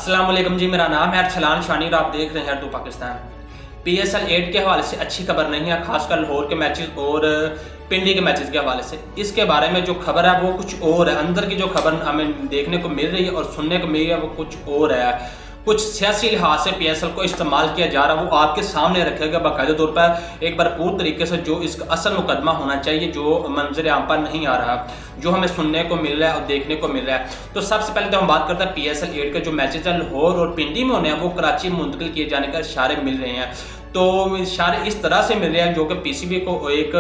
अस्सलाम वालेकुम जी, मेरा नाम है अरसलान शानी और आप देख रहे हैं 2 पाकिस्तान। PSL 8 के हवाले से अच्छी खबर नहीं है, खासकर लाहौर के मैचेस और पिंडी के मैचेस के हवाले से। इसके बारे में जो खबर है वो कुछ और है, अंदर की जो खबर हमें देखने को मिल रही है और सुनने को मिल रही है वो कुछ और है। कुछ सियासी लिहाज से PSL को इस्तेमाल किया जा रहा है, वो आपके सामने रखेगा बाकायदा तौर पर एक भरपूर तरीके से, जो इसका असल मुकदमा होना चाहिए, जो मंजर आम पर नहीं आ रहा, जो हमें सुनने को मिल रहा है और देखने को मिल रहा है। तो सबसे पहले तो हम बात करते हैं PSL 8 के जो मैचेज है लाहौर और पिंडी में होने हैं, वो कराची में मुंतकिल किए जाने का इशारे मिल रहे हैं। तो इशारे इस तरह से मिल रहे हैं जो कि PCB को एक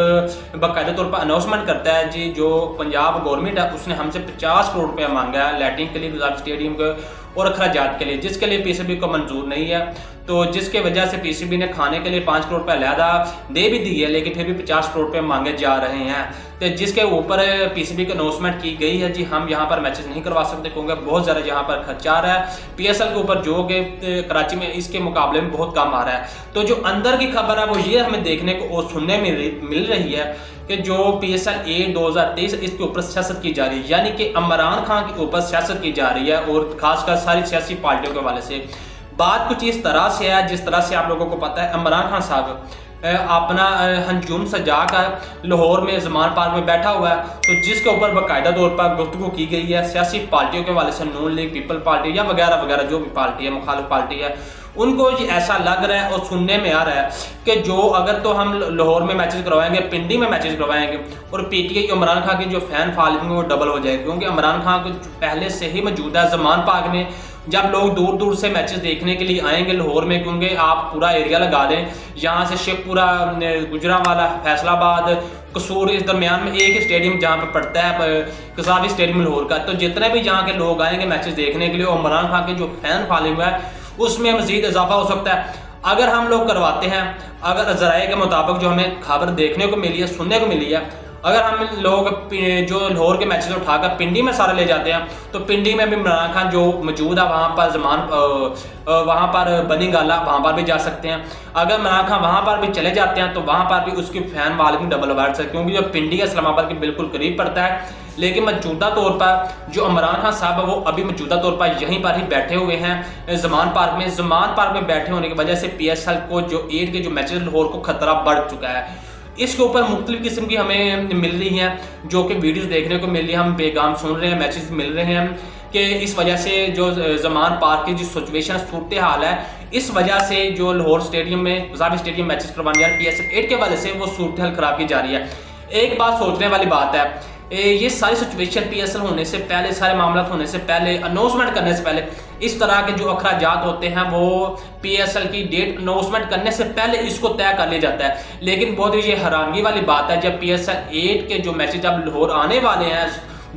बाकायदा तौर पर अनाउंसमेंट करता है जी, जो पंजाब गवर्नमेंट है उसने हमसे 50 करोड़ रुपया मांगा है लैट्रिन के लिए, गुजरात स्टेडियम के और अखराजात के लिए, जिसके लिए PCB को मंजूर नहीं है। तो जिसके वजह से PCB ने खाने के लिए 5 करोड़ रुपया लहदा दे भी दी है, लेकिन फिर भी 50 करोड़ रुपये मांगे जा रहे हैं। तो जिसके ऊपर PCB की अनाउंसमेंट की गई है जी, हम यहाँ पर मैचेस नहीं करवा सकते क्योंकि बहुत ज़्यादा यहाँ पर खर्चा आ रहा है PSL के ऊपर, जो कि कराची में इसके मुकाबले में बहुत कम आ रहा है। तो जो अंदर की खबर है वो ये हमें देखने को और सुनने में मिल रही है कि जो PSL 8 2023 इसके ऊपर सियासत की जा रही है, यानी कि इमरान खान के ऊपर सियासत की जा रही है और खासकर सारी सियासी पार्टियों के हवाले से। बात कुछ इस तरह से है जिस तरह से आप लोगों को पता है, इमरान खान साहब अपना हंजूम सजा कर लाहौर में ज़मान पार्क में बैठा हुआ है, तो जिसके ऊपर बाकायदा तौर पर गुफ्तगू की गई है सियासी पार्टियों के हवाले से, नून लीग, पीपल पार्टी या वगैरह वगैरह जो भी पार्टी है, मुखालिफ पार्टी है, उनको ये ऐसा लग रहा है और सुनने में आ रहा है कि जो अगर तो हम लाहौर में मैचेस करवाएंगे, पिंडी में मैचेस करवाएंगे और PTI इमरान खान की जो फैन फॉलोइंग है वो डबल हो जाएगी, क्योंकि इमरान खान को पहले से ही मौजूद है ज़मान पार्क में। जब लोग दूर दूर से मैचेस देखने के लिए आएंगे लाहौर में, क्योंकि आप पूरा एरिया लगा दें, यहाँ से शेखपुरा, गुजरांवाला, फैसलाबाद, कसूर, इस दरमियान में एक स्टेडियम जहाँ पर पड़ता है कसाबी स्टेडियम लाहौर का। तो जितने भी यहाँ के लोग आएंगे मैचेस देखने के लिए, और इमरान खान की जो फैन फॉलोइंग है उसमें मजीद इजाफा हो सकता है अगर हम लोग करवाते हैं। अगर ज़राए के मुताबिक जो हमें खबर देखने को मिली है, सुनने को मिली है, अगर हम लोग जो लाहौर के मैचेस उठाकर पिंडी में सारे ले जाते हैं, तो पिंडी में भी इमरान खान जो मौजूद है वहाँ पर वहाँ पर बनी गाला, वहाँ पर भी जा सकते हैं। अगर इमरान खान वहाँ पर भी चले जाते हैं तो वहाँ पर भी उसकी फैन वाले डबल बढ़ सकते, क्योंकि जो पिंडी है इस्लामाबाद के बिल्कुल करीब पड़ता है। लेकिन मौजूदा तौर पर जो इमरान खान साहब है वो अभी मौजूदा तौर पर यहीं पर ही बैठे हुए हैं ज़मान पार्क में। ज़मान पार्क में बैठे होने की वजह से PSL को जो 8 के जो मैचेस लाहौर को खतरा बढ़ चुका है। इसके ऊपर मुख्तलिफ किस्म की हमें मिल रही हैं जो कि वीडियोस देखने को मिल रही है, हम बेगाम सुन रहे हैं, मैचेस मिल रहे हैं कि इस वजह से जो ज़मान पार्क की जो सिचुएशन सूरत हाल है, इस वजह से जो लाहौर स्टेडियम में, गुजरात स्टेडियम मैचेस करवाने जा रहे हैं PSL 8 के वजह से वो सूरत हाल खराब की जा रही है। एक बात सोचने वाली बात है, ये सारी सिचुएशन PSL होने से पहले, सारे मामला होने से पहले, अनाउंसमेंट करने से पहले, इस तरह के जो अखराजात होते हैं वो PSL की डेट अनाउंसमेंट करने से पहले इसको तय कर लिया जाता है। लेकिन बहुत ही ये हैरानगी वाली बात है, जब PSL 8 के जो मैचेज अब लाहौर आने वाले हैं,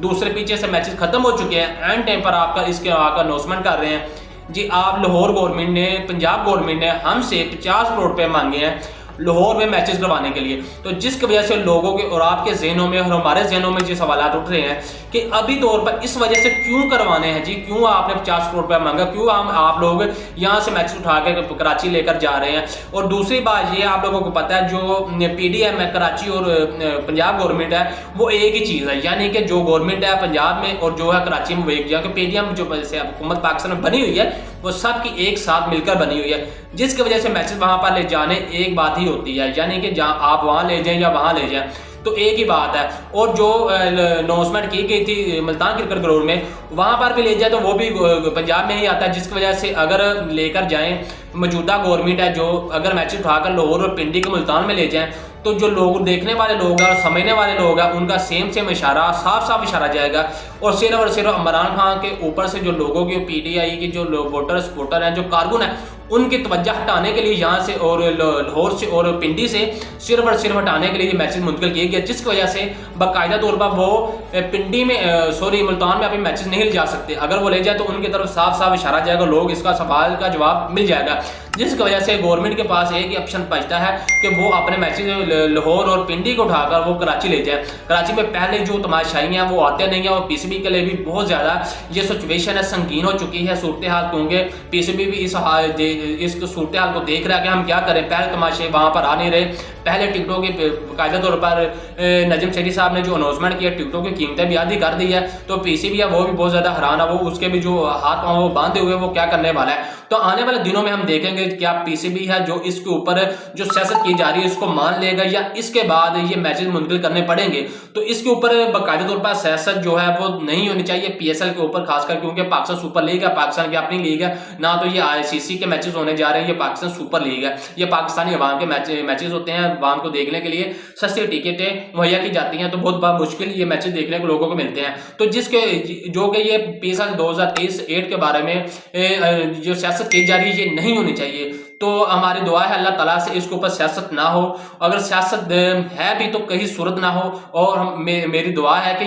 दूसरे पीछे से मैचेज खत्म हो चुके हैं, एंड टाइम पर आपका इसके आकर अनाउंसमेंट कर रहे हैं जी, आप लाहौर गवर्नमेंट ने, पंजाब गवर्नमेंट ने हमसे 50 करोड़ रुपये मांगे हैं लाहौर में मैचेस करवाने के लिए। तो जिसकी वजह से लोगों के और आपके जहनों में और हमारे जहनों में ये सवाल उठ रहे हैं कि अभी तौर पर इस वजह से क्यों करवाने हैं जी, क्यों आपने 50 करोड़ रुपया मांगा, क्यों आप लोग यहाँ से मैचेस उठा के कराची लेकर जा रहे हैं। और दूसरी बात ये आप लोगों को पता है, जो PDM है कराची और पंजाब गवर्नमेंट है वो एक ही चीज़ है, यानी कि जो गवर्नमेंट है पंजाब में और जो है कराची में वो एक, जगह PDM जो हुकूमत पाकिस्तान में बनी हुई है वो सब की एक साथ मिलकर बनी हुई है, जिसकी वजह से मैचेस वहाँ पर ले जाने एक बात ही होती है, यानी कि जहाँ आप वहाँ ले जाएं या वहाँ ले जाएं तो एक ही बात है। और जो अनाउंसमेंट की गई थी मुल्तान क्रिकेट ग्राउंड में, वहाँ पर भी ले जाए तो वो भी पंजाब में ही आता है, जिसकी वजह से अगर लेकर जाएं मौजूदा गवर्नमेंट है, जो अगर मैचेस उठाकर लाहौर और पिंडी के मुल्तान में ले जाएं तो जो लोग देखने वाले लोग हैं और समझने वाले लोग हैं उनका सेम इशारा, साफ इशारा जाएगा। और सिर्फ इमरान खान के ऊपर से जो लोगों की PTI की जो वोटर सपोर्टर हैं, जो कारकुन हैं, उनकी तवज्जो हटाने के लिए यहाँ से और लाहौर से और पिंडी से सिर्फ हटाने के लिए मैचेस मुंतकिल किए गए, जिसकी वजह से बाकायदा तौर पर वो पिंडी में मुल्तान में अभी मैचेस नहीं ले जा सकते। अगर वो ले जाए तो उनकी तरफ साफ इशारा जाएगा, लोग इसका सवाल का जवाब मिल जाएगा, जिसकी वजह से गवर्नमेंट के पास एक ही ऑप्शन बचता है कि वो अपने मैचेस लाहौर और पिंडी को उठाकर वो कराची ले जाए। कराची में पहले जो तमाशाई हैं वो आते नहीं है, और PCB के लिए भी बहुत ज़्यादा ये सिचुएशन है, संगीन हो चुकी है सूरत हाल, क्योंकि PCB भी इस सूरत हाल को देख रहा है कि हम क्या करें। पहले तमाशे वहाँ पर आ नहीं रहे, पहले टिकटों की बाकायदा तौर पर नजम शेरी साहब ने जो अनाउंसमेंट किया, टिकटों की कीमतें भी आधी कर दी है, तो पीसीबी है वो भी बहुत ज्यादा हैरान है, वो उसके भी जो हाथ पांव वो बांधे हुए वो क्या करने वाला है। तो आने वाले दिनों में हम देखेंगे क्या पीसीबी है जो इसके ऊपर जो सियासत की जा रही है इसको मान लेगा या इसके बाद ये मैचेस मुंतकिल करने पड़ेंगे। तो इसके ऊपर बाकायदा तौर पर सियासत जो है वो नहीं होनी चाहिए पीएसएल के ऊपर, खासकर क्योंकि पाकिस्तान सुपर लीग है, पाकिस्तान की अपनी लीग है ना, तो ये आईसीसी के मैचेस होने जा रहे हैं, ये पाकिस्तान सुपर लीग है, ये पाकिस्तानी अवाम के मैचेस होते हैं। अवाम को देखने के लिए सस्ती टिकटें मुहैया की जाती हैं, तो बहुत मुश्किल ये मैचेस देखने को लोगों को मिलते हैं। तो जिसके जो कि ये पीएसएल 2023-8 के बारे में जो सियासत की जा रही है ये नहीं होनी चाहिए। तो हमारी दुआ है अल्लाह ताला से इसके ऊपर सियासत ना हो, अगर सियासत है भी तो कहीं सूरत ना हो, और मेरी दुआ है कि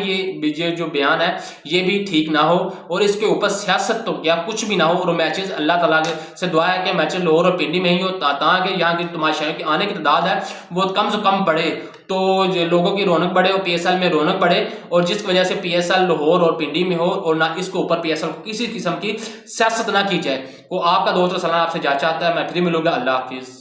ये जो बयान है ये भी ठीक ना हो और इसके ऊपर सियासत तो क्या कुछ भी ना हो, और मैचेस अल्लाह ताला से दुआ है कि मैचेस लाहौर और पिंडी में ही हो, ताकि यहाँ की तमाशाइयों की आने की तादाद है वो कम से कम बढ़े, तो लोगों की रौनक बढ़े और पीएसएल में रौनक बढ़े, और जिस वजह से पीएसएल लाहौर और पिंडी में हो और ना इसके ऊपर पीएसएल को किसी किस्म की सियासत ना की जाए। वो आपका दोस्त सलाम आपसे जा चाहता है, मैं फिर मिलूंगा। अल्लाह हाफिज।